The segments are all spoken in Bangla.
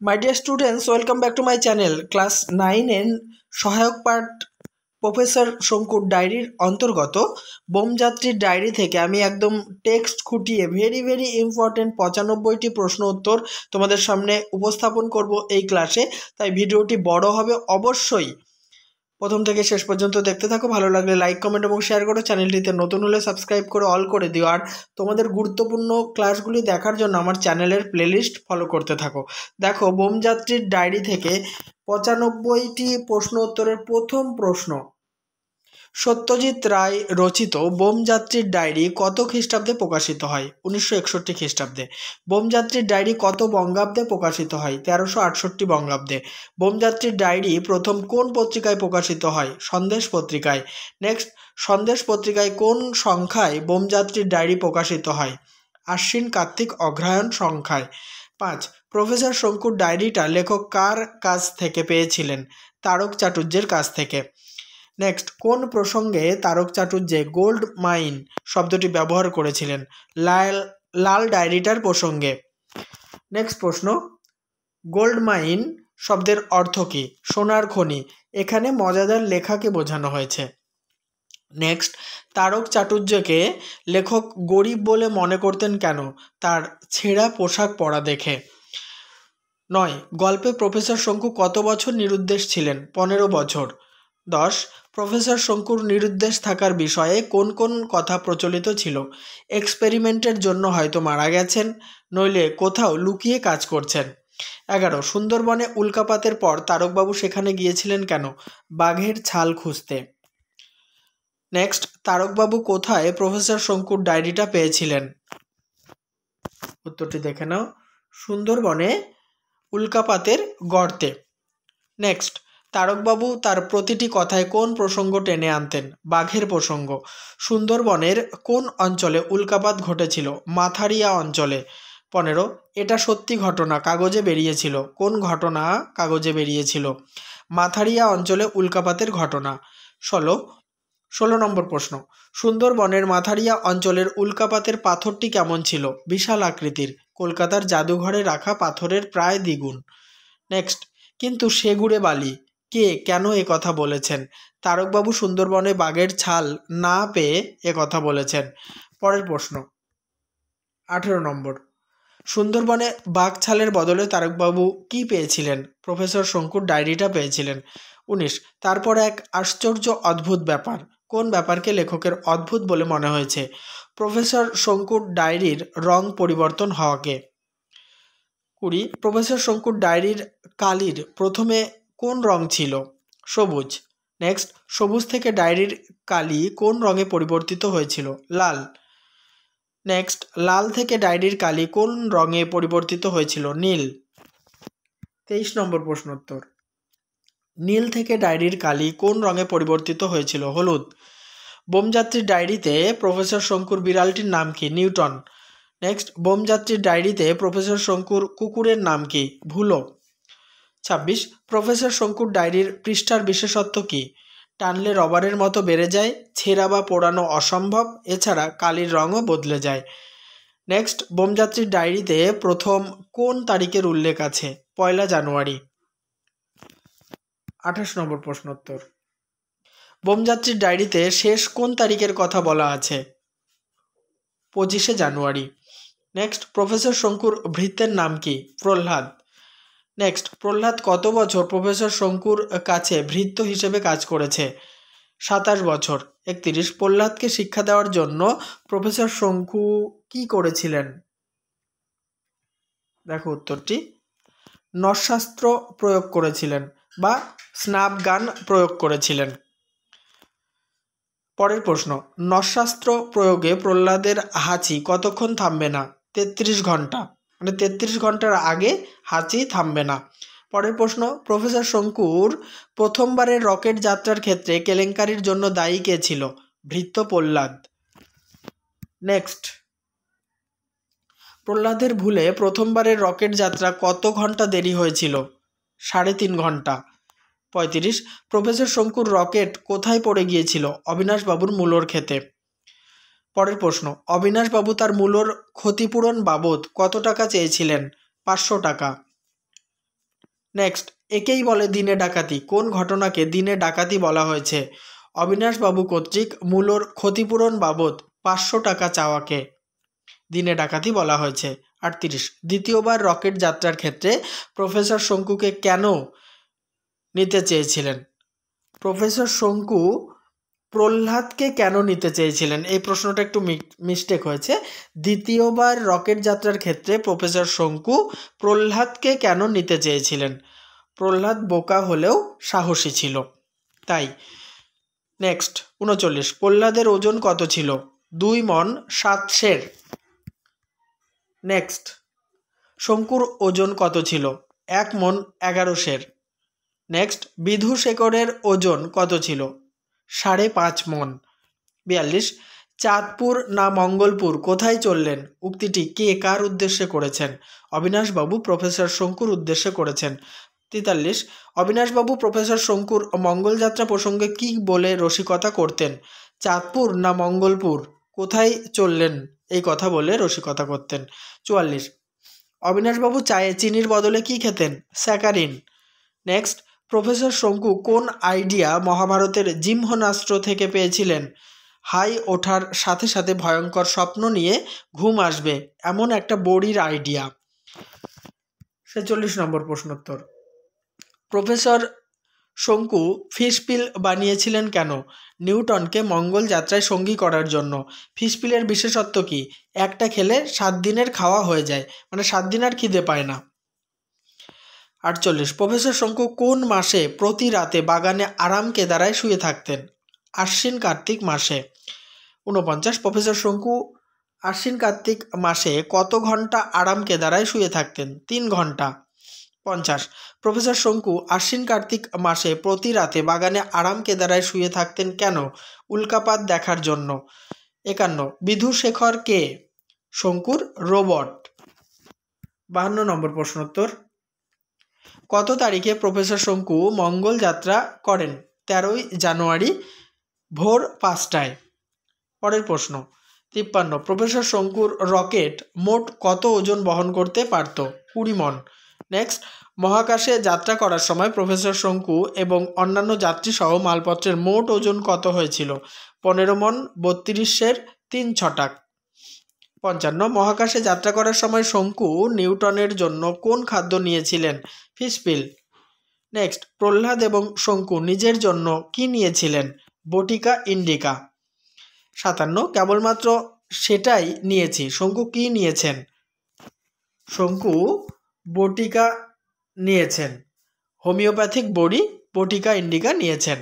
My dear students, welcome back to my channel. Class 9 এর সহায়ক পাঠ প্রফেসর শঙ্কুর ডায়েরির অন্তর্গত বোমযাত্রীর ডায়েরি থেকে আমি একদম টেক্সট খুঁটিয়ে ভেরি ইম্পর্টেন্ট 95টি প্রশ্ন উত্তর তোমাদের সামনে উপস্থাপন করব এই ক্লাসে। তাই ভিডিওটি বড় হবে, অবশ্যই প্রথম থেকে শেষ পর্যন্ত দেখতে থাকো। ভালো লাগলে লাইক, কমেন্ট এবং শেয়ার করো। চ্যানেলটিতে নতুন হলে সাবস্ক্রাইব করে অল করে দিও। আর তোমাদের গুরুত্বপূর্ণ ক্লাসগুলি দেখার জন্য আমার চ্যানেলের প্লেলিস্ট ফলো করতে থাকো। দেখো, বোমযাত্রীর ডায়েরি থেকে 95টি প্রশ্ন উত্তরের প্রথম প্রশ্ন, সত্যজিৎ রায় রচিত বোমযাত্রীর ডায়েরি কত খ্রিস্টাব্দে প্রকাশিত হয়? 1961 খ্রিস্টাব্দে। বোমযাত্রীর ডায়েরি কত বঙ্গাব্দে প্রকাশিত হয়? 1368 বঙ্গাব্দে। বোমযাত্রীর ডায়েরি প্রথম কোন পত্রিকায় প্রকাশিত হয়? সন্দেশ পত্রিকায়। নেক্সট, সন্দেশ পত্রিকায় কোন সংখ্যায় বোমযাত্রীর ডায়েরি প্রকাশিত হয়? আশ্বিন, কার্তিক, অগ্রহায়ণ সংখ্যায়। 5, প্রফেসর শঙ্কুর ডায়েরিটা লেখক কার কাছ থেকে পেয়েছিলেন? তারক চাটুর্যের কাছ থেকে। নেক্সট, কোন প্রসঙ্গে তারক চাটুর্যে গোল্ড মাইন শব্দটি ব্যবহার করেছিলেন? লাল ডায়েরিটার প্রসঙ্গে। নেক্সট প্রশ্ন, গোল্ড মাইন শব্দের অর্থ কী? সোনার খনি। এখানে মজাদার লেখাকে বোঝানো হয়েছে। নেক্সট, তারক চাটুর্যকে লেখক গরিব বলে মনে করতেন কেন? তার ছেঁড়া পোশাক পরা দেখে। 9, গল্পে প্রফেসর শঙ্কু কত বছর নিরুদ্দেশ ছিলেন? 15 বছর। 10, প্রফেসর শঙ্কুর নিরুদ্দেশ থাকার বিষয়ে কোন কোন কথা প্রচলিত ছিল? এক্সপেরিমেন্টের জন্য হয়তো মারা গেছেন, নইলে কোথাও লুকিয়ে কাজ করছেন। 11, সুন্দরবনে উল্কাপাতের পর তারকবাবু সেখানে গিয়েছিলেন কেন? বাঘের ছাল খুঁজতে। নেক্সট, তারকবাবু কোথায় প্রফেসর শঙ্কুর ডায়েরিটা পেয়েছিলেন? উত্তরটি দেখে নাও, সুন্দরবনে উল্কাপাতের গর্তে। নেক্সট, তারকবাবু তার প্রতিটি কথায় কোন প্রসঙ্গ টেনে আনতেন? বাঘের প্রসঙ্গ। সুন্দরবনের কোন অঞ্চলে উল্কাপাত ঘটেছিল? মাথারিয়া অঞ্চলে। 15, এটা সত্যি ঘটনা, কাগজে বেরিয়েছিল। কোন ঘটনা কাগজে বেরিয়েছিল? মাথারিয়া অঞ্চলে উল্কাপাতের ঘটনা। 16 নম্বর প্রশ্ন, সুন্দরবনের মাথারিয়া অঞ্চলের উল্কাপাতের পাথরটি কেমন ছিল? বিশাল আকৃতির, কলকাতার জাদুঘরে রাখা পাথরের প্রায় দ্বিগুণ। নেক্সট, কিন্তু সেগুড়ে বালি, কে কেন এ কথা বলেছেন? তারকবাবু সুন্দরবনে বাঘের ছাল না পেয়ে এ কথা বলেছেন। পরের প্রশ্ন, 18 নম্বর, সুন্দরবনে বাঘ ছালের বদলে তারকবাবু কি পেয়েছিলেন? প্রফেসর শঙ্কুর ডায়েরিটা পেয়েছিলেন। 19, তারপর এক আশ্চর্য অদ্ভুত ব্যাপার। কোন ব্যাপারকে লেখকের অদ্ভুত বলে মনে হয়েছে? প্রফেসর শঙ্কুর ডায়েরির রং পরিবর্তন হওয়াকে। 20, প্রফেসর শঙ্কুর ডায়েরির কালির প্রথমে কোন রং ছিল? সবুজ। নেক্সট, সবুজ থেকে ডায়েরির কালি কোন রঙে পরিবর্তিত হয়েছিল? লাল। নেক্সট, লাল থেকে ডায়েরির কালি কোন রঙে পরিবর্তিত হয়েছিল? নীল। 23 নম্বর প্রশ্ন উত্তর, নীল থেকে ডায়েরির কালি কোন রঙে পরিবর্তিত হয়েছিল? হলুদ। বোমযাত্রীর ডায়েরিতে প্রফেসর শঙ্কুর বিড়ালটির নাম কি? নিউটন। নেক্সট, বোমযাত্রীর ডায়েরিতে প্রফেসর শঙ্কুর কুকুরের নাম কি? ভুলো। 26, প্রফেসর শঙ্কুর ডায়েরির পৃষ্ঠার বিশেষত্ব কি? টানলে রবারের মতো বেড়ে যায়, ছেঁড়া বা পোড়ানো অসম্ভব, এছাড়া কালির রঙও বদলে যায়। নেক্সট, বোমযাত্রীর ডায়েরিতে প্রথম কোন তারিখের উল্লেখ আছে? 1 জানুয়ারি। 28 নম্বর প্রশ্ন উত্তর, বোমযাত্রীর ডায়েরিতে শেষ কোন তারিখের কথা বলা আছে? 25 জানুয়ারি। নেক্সট, প্রফেসর শঙ্কুর ভৃত্যের নাম কি? প্রহ্লাদ। নেক্সট, প্রহ্লাদ কত বছর প্রফেসর শঙ্কুর কাছে ভৃত্য হিসেবে কাজ করেছে? 27 বছর। 31, প্রহ্লাদকে শিক্ষা দেওয়ার জন্য প্রফেসর শঙ্কু কি করেছিলেন? দেখো উত্তরটি, নরশাস্ত্র প্রয়োগ করেছিলেন বা স্নাপ গান প্রয়োগ করেছিলেন। পরের প্রশ্ন, নরশাস্ত্র প্রয়োগে প্রহ্লাদের হাঁচি কতক্ষণ থামবে না? 33 ঘন্টা, মানে 33 ঘন্টার আগে হাঁচি থামবে না। পরের প্রশ্ন, প্রফেসর শঙ্কুর প্রথমবারের রকেট যাত্রার ক্ষেত্রে কেলেঙ্কারির জন্য দায়ী কে ছিল? ভৃত্য প্রহ্লাদ। নেক্সট, প্রহ্লাদের ভুলে প্রথমবারের রকেট যাত্রা কত ঘন্টা দেরি হয়েছিল? 3.5 ঘন্টা। 35, প্রফেসর শঙ্কুর রকেট কোথায় পড়ে গিয়েছিল? অবিনাশবাবুর মূলোর ক্ষেতে। পরের প্রশ্ন, অবিনাশবাবু তার মূলোর ক্ষতিপূরণ বাবদ কত টাকা চেয়েছিলেন? 500 টাকা। নেক্সট, একেই বলে দিনে ডাকাতি। কোন ঘটনাকে দিনে ডাকাতি বলা হয়েছে? অবিনাশবাবু কর্তৃক মূলর ক্ষতিপূরণ বাবদ 500 টাকা চাওয়াকে দিনে ডাকাতি বলা হয়েছে। 38, দ্বিতীয়বার রকেট যাত্রার ক্ষেত্রে প্রফেসর শঙ্কুকে কেন নিতে চেয়েছিলেন? প্রফেসর শঙ্কু প্রহ্লাদকে কেন নিতে চেয়েছিলেন? এই প্রশ্নটা একটু মিস্টেক হয়েছে। দ্বিতীয়বার রকেট যাত্রার ক্ষেত্রে প্রফেসর শঙ্কু প্রহ্লাদকে কেন নিতে চেয়েছিলেন? প্রহ্লাদ বোকা হলেও সাহসী ছিল তাই। নেক্সট, 39, প্রহ্লাদের ওজন কত ছিল? 2 মণ 7 সের। নেক্সট, শঙ্কুর ওজন কত ছিল? 1 মণ 11 সের। নেক্সট, বিধুশেখরের ওজন কত ছিল? 5.5 মণ। 42, চাঁদপুর না মঙ্গলপুর কোথায় চললেন? উক্তিটি কে কার উদ্দেশ্যে করেছেন? অবিনাশবাবু প্রফেসর শঙ্কুর উদ্দেশ্যে করেছেন। 43, অবিনাশবাবু প্রফেসর শঙ্কুর মঙ্গলযাত্রা প্রসঙ্গে কি বলে রসিকতা করতেন? চাঁদপুর না মঙ্গলপুর কোথায় চললেন এই কথা বলে রসিকতা করতেন। 44, অবিনাশবাবু চায়ে চিনির বদলে কি খেতেন? স্যাকারিন। নেক্সট, প্রফেসর শঙ্কু কোন আইডিয়া মহাভারতের জিহ্বনাস্ত্র থেকে পেয়েছিলেন? হাই ওঠার সাথে সাথে ভয়ঙ্কর স্বপ্ন নিয়ে ঘুম আসবে এমন একটা বড়ির আইডিয়া। 46 নম্বর প্রশ্নোত্তর, প্রফেসর শঙ্কু ফিশপিল বানিয়েছিলেন কেন? নিউটনকে মঙ্গল যাত্রায় সঙ্গী করার জন্য। ফিশপিলের বিশেষত্ব কি? একটা খেলে 7 দিনের খাওয়া হয়ে যায়, মানে 7 দিন আর খিদে পায় না। 48, প্রফেসর শঙ্কু কোন মাসে প্রতি রাতে বাগানে আরাম কেদারায় শুয়ে থাকতেন? আশ্বিন কার্তিক মাসে। 49, প্রফেসর শঙ্কু আশ্বিন কার্তিক মাসে কত ঘন্টা আরাম কেদারায় শুয়ে থাকতেন? 3 ঘন্টা। 50, প্রফেসর শঙ্কু আশ্বিন কার্তিক মাসে প্রতি রাতে বাগানে আরাম কেদারায় শুয়ে থাকতেন কেন? উল্কাপাত দেখার জন্য। 51, বিধুশেখর কে? শঙ্কুর রোবট। 52 নম্বর প্রশ্নোত্তর, কত তারিখে প্রফেসর শঙ্কু মঙ্গল যাত্রা করেন? 13ই জানুয়ারি ভোর 5টায়। পরের প্রশ্ন, 53, প্রফেসর শঙ্কুর রকেট মোট কত ওজন বহন করতে পারত? 20 মণ। নেক্সট, মহাকাশে যাত্রা করার সময় প্রফেসর শঙ্কু এবং অন্যান্য যাত্রী সহ মালপত্রের মোট ওজন কত হয়েছিল? 15 মণ 32 সের 3 ছটাক। 55, মহাকাশে যাত্রা করার সময় শঙ্কু নিউটনের জন্য কোন খাদ্য নিয়েছিলেন? ফিশপিল। নেক্সট, প্রহ্লাদ এবং শঙ্কু নিজের জন্য কি নিয়েছিলেন? বটিকা ইন্ডিকা। 57, কেবলমাত্র সেটাই নিয়েছি, শঙ্কু কি নিয়েছেন? শঙ্কু বটিকা নিয়েছেন, হোমিওপ্যাথিক বড়ি বটিকা ইন্ডিকা নিয়েছেন।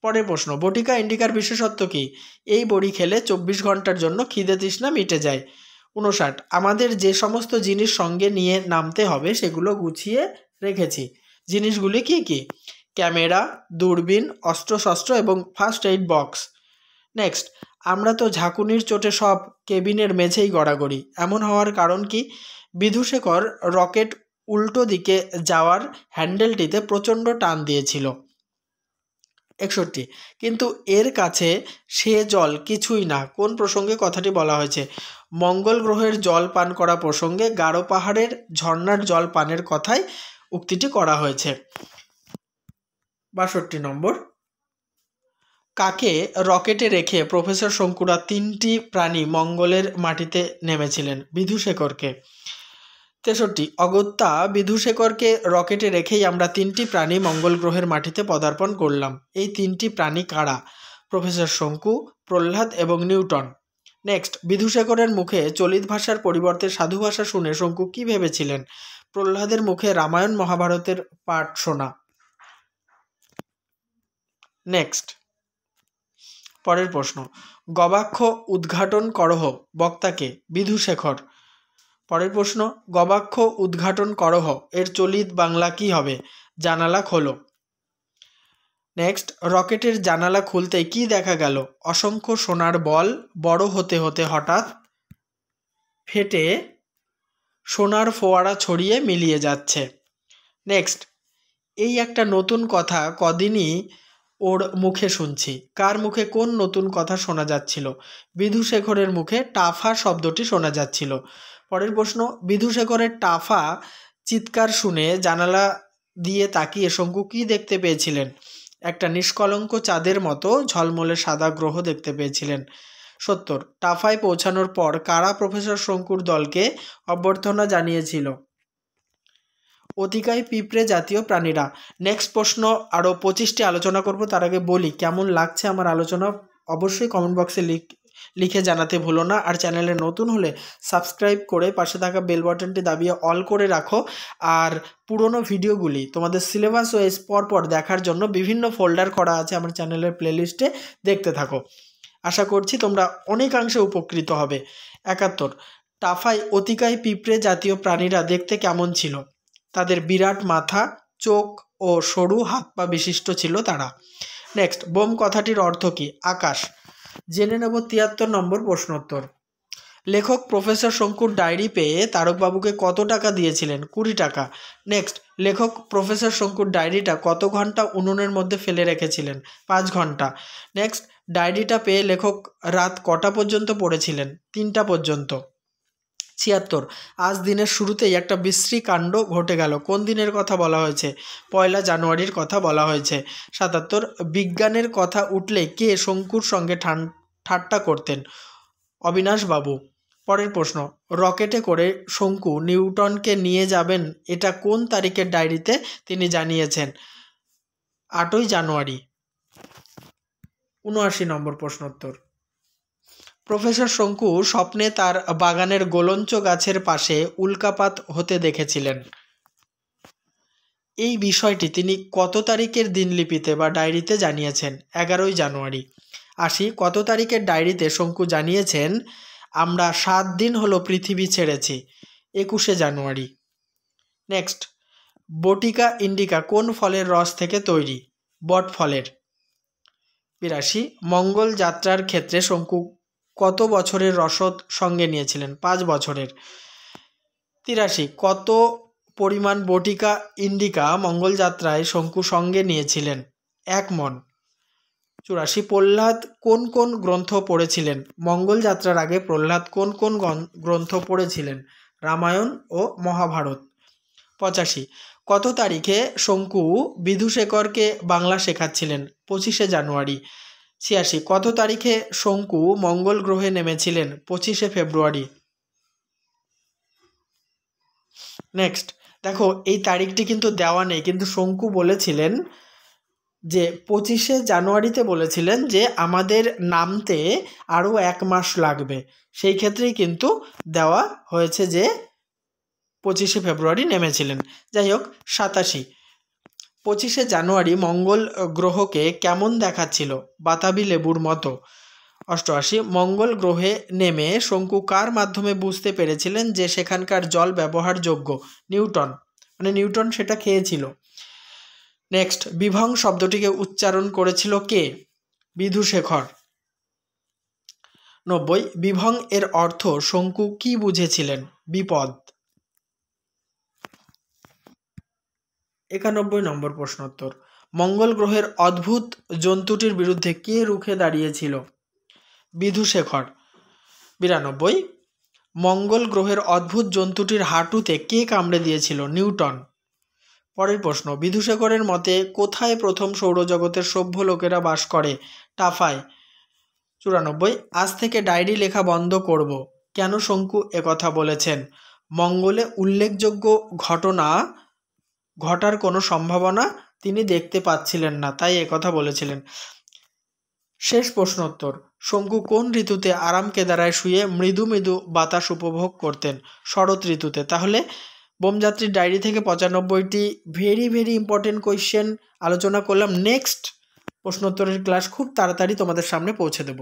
পরের প্রশ্ন, বটিকা ইন্ডিকার বিশেষত্ব কি? এই বড়ি খেলে 24 ঘন্টার জন্য খিদে তৃষ্ণা মিটে যায়। 59, আমাদের যে সমস্ত জিনিস সঙ্গে নিয়ে নামতে হবে সেগুলো গুছিয়ে রেখেছি। জিনিসগুলি কি কি? ক্যামেরা, দূরবীন, অস্ত্রশস্ত্র এবং ফার্স্ট এইড বক্স। নেক্সট, আমরা তো ঝাঁকুনির চোটে সব কেবিনের মেঝেই গড়াগড়ি, এমন হওয়ার কারণ কি? বিধুশেখর রকেট উল্টো দিকে যাওয়ার হ্যান্ডেলটিতে প্রচণ্ড টান দিয়েছিল। 61, কিন্তু এর কাছে সে জল কিছুই না কোন প্রসঙ্গে কথাটি বলা হয়েছে? মঙ্গল গ্রহের জল পান করা প্রসঙ্গে গারো পাহাড়ের ঝর্ণার জল পানের কথাই উক্তিটি করা হয়েছে। 62 নম্বর, কাকে রকেটে রেখে প্রফেসর শঙ্কুরা 3টি প্রাণী মঙ্গলের মাটিতে নেমেছিলেন? বিধুশেখরকে। 63, অগত্যা বিধুশেখরকে রকেটে রেখেই আমরা 3টি প্রাণী মঙ্গল গ্রহের মাটিতে পদার্পণ করলাম। এই 3টি প্রাণী কারা? প্রফেসর শঙ্কু, প্রহ্লাদ এবং নিউটন। নেক্সট, বিধুশেখরের মুখে চলিত ভাষার পরিবর্তে সাধু ভাষা শুনে শঙ্কু কি ভেবেছিলেন? প্রহ্লাদের মুখে রামায়ণ মহাভারতের পাঠ শোনা। নেক্সট, পরের প্রশ্ন, গবাক্ষ উদ্ঘাটন করহ বক্তাকে? বিধুশেখর। পরের প্রশ্ন, গবাক্ষ উদ্ঘাটন করহ এর চলিত বাংলা কি হবে? জানালা খোলো। নেক্সট, রকেটের জানালা খুলতে কি দেখা গেল? অসংখ্য সোনার বল বড় হতে হতে হঠাৎ ফেটে সোনার ফোয়ারা ছড়িয়ে মিলিয়ে যাচ্ছে। নেক্সট, এই একটা নতুন কথা কদিনই ওর মুখে শুনছি। কার মুখে কোন নতুন কথা শোনা যাচ্ছিল? বিধুশেখরের মুখে টাফা শব্দটি শোনা যাচ্ছিল। পরের প্রশ্ন, বিধুশেখরের টাফা চিৎকার শুনে জানালা দিয়ে তাকিয়ে শঙ্কু কী দেখতে পেয়েছিলেন? একটা নিষ্কলঙ্ক চাঁদের মতো ঝলমলে সাদা গ্রহ দেখতে পেয়েছিলেন। 70 টাফায় পৌঁছানোর পর কারা প্রফেসর শঙ্কুর দলকে অভ্যর্থনা জানিয়েছিল? অতিকায় পিঁপড়ে জাতীয় প্রাণীরা। নেক্সট প্রশ্ন আরও 25টি আলোচনা করব, তার আগে বলি কেমন লাগছে আমার আলোচনা অবশ্যই কমেন্ট বক্সে লিখে জানাতে ভুলো না। আর চ্যানেলে নতুন হলে সাবস্ক্রাইব করে পাশে থাকা বেল বাটনটি দাবিয়ে অল করে রাখো। আর পুরনো ভিডিওগুলি তোমাদের সিলেবাস ওয়াইজ পরপর দেখার জন্য বিভিন্ন ফোল্ডার করা আছে আমার চ্যানেলের প্লেলিস্টে, দেখতে থাকো। আশা করছি তোমরা অনেকাংশে উপকৃত হবে। 71 টাফায় অতিকায় পিঁপড়ে জাতীয় প্রাণীরা দেখতে কেমন ছিল? তাদের বিরাট মাথা, চোখ ও সরু হাত পা বিশিষ্ট ছিল তারা। নেক্সট, বোম কথাটির অর্থ কী? আকাশ। জেনে নেব 73 নম্বর প্রশ্নোত্তর। লেখক প্রফেসর শঙ্কুর ডায়েরি পেয়ে তারকবাবুকে কত টাকা দিয়েছিলেন? 20 টাকা। নেক্সট, লেখক প্রফেসর শঙ্কুর ডায়েরিটা কত ঘন্টা উনুনের মধ্যে ফেলে রেখেছিলেন? 5 ঘন্টা। নেক্সট, ডায়েরিটা পেয়ে লেখক রাত কটা পর্যন্ত পড়েছিলেন? 3টা পর্যন্ত। 76 আজ দিনের শুরুতেই একটা বিশ্রী কাণ্ড ঘটে গেল। কোন দিনের কথা বলা হয়েছে? 1 জানুয়ারির কথা বলা হয়েছে। 77 বিজ্ঞানের কথা উঠলে কে শঙ্কুর সঙ্গে ঠাট্টা করতেন? অবিনাশবাবু। পরের প্রশ্ন, রকেটে করে শঙ্কু নিউটনকে নিয়ে যাবেন এটা কোন তারিখের ডায়েরিতে তিনি জানিয়েছেন? 8 জানুয়ারি। 79 নম্বর প্রশ্নোত্তর। প্রফেসর শঙ্কু স্বপ্নে তার বাগানের গোলঞ্চ গাছের পাশে উল্কাপাত হতে দেখেছিলেন। এই বিষয়টি তিনি কত তারিখের দিনলিপিতে বা ডায়েরিতে জানিয়েছেন? 11 জানুয়ারি। 80 কত তারিখের ডায়েরিতে শঙ্কু জানিয়েছেন আমরা 7 দিন হলো পৃথিবী ছেড়েছি? 21 জানুয়ারি। নেক্সট, বটিকা ইন্ডিকা কোন ফলের রস থেকে তৈরি? বট ফলের। 82 মঙ্গল যাত্রার ক্ষেত্রে শঙ্কু কত বছরের রসদ সঙ্গে নিয়েছিলেন? 5 বছরের। 83 কত পরিমাণ বটিকা ইন্ডিকা মঙ্গল যাত্রায় শঙ্কু সঙ্গে নিয়েছিলেন? 1 মণ। 84 প্রহ্লাদ কোন কোন গ্রন্থ পড়েছিলেন? মঙ্গল যাত্রার আগে প্রহ্লাদ কোন কোন গ্রন্থ পড়েছিলেন? রামায়ণ ও মহাভারত। 85 কত তারিখে শঙ্কু বিধুশেখরকে বাংলা শেখাচ্ছিলেন? 25 জানুয়ারি। 86 কত তারিখে শঙ্কু মঙ্গল গ্রহে নেমেছিলেন? 25 ফেব্রুয়ারি। নেক্সট, দেখো এই তারিখটি কিন্তু দেওয়া নেই, কিন্তু শঙ্কু বলেছিলেন যে 25 জানুয়ারিতে বলেছিলেন যে আমাদের নামতে আরও 1 মাস লাগবে, সেই ক্ষেত্রেই কিন্তু দেওয়া হয়েছে যে 25 ফেব্রুয়ারি নেমেছিলেন। যাই হোক, 87 25 জানুয়ারি মঙ্গল গ্রহকে কেমন দেখাচ্ছিল? বাতাবি লেবুর মতো। 88 মঙ্গল গ্রহে নেমে শঙ্কু কার মাধ্যমে বুঝতে পেরেছিলেন যে সেখানকার জল ব্যবহারযোগ্য? নিউটন, মানে নিউটন সেটা খেয়েছিল। নেক্সট, বিভং শব্দটিকে উচ্চারণ করেছিল কে? বিধুশেখর। 90 বিভং এর অর্থ শঙ্কু কি বুঝেছিলেন? বিপদ। 91 নম্বর প্রশ্নোত্তর। মঙ্গল গ্রহের অদ্ভুত জন্তুটির বিরুদ্ধে কে রুখে দাঁড়িয়েছিল? বিধুশেখর। 92 মঙ্গল গ্রহের অদ্ভুত জন্তুটির হাঁটুতে কে কামড়ে দিয়েছিল? নিউটন। পরের প্রশ্ন, বিধুশেখরের মতে কোথায় প্রথম সৌরজগতের সভ্য লোকেরা বাস করে? টাফায়। 94 আজ থেকে ডায়েরি লেখা বন্ধ করব, কেন শঙ্কু একথা বলেছেন? মঙ্গলে উল্লেখযোগ্য ঘটনা ঘটার কোনো সম্ভাবনা তিনি দেখতে পাচ্ছিলেন না, তাই একথা বলেছিলেন। শেষ প্রশ্নোত্তর, শঙ্কু কোন ঋতুতে আরাম কেদারায় শুয়ে মৃদু মৃদু বাতাস উপভোগ করতেন? শরৎ ঋতুতে। তাহলে বোমযাত্রীর ডায়েরি থেকে 95টি ভেরি ভেরি ইম্পর্টেন্ট কোয়েশ্চেন আলোচনা করলাম। নেক্সট প্রশ্নোত্তরের ক্লাস খুব তাড়াতাড়ি তোমাদের সামনে পৌঁছে দেব।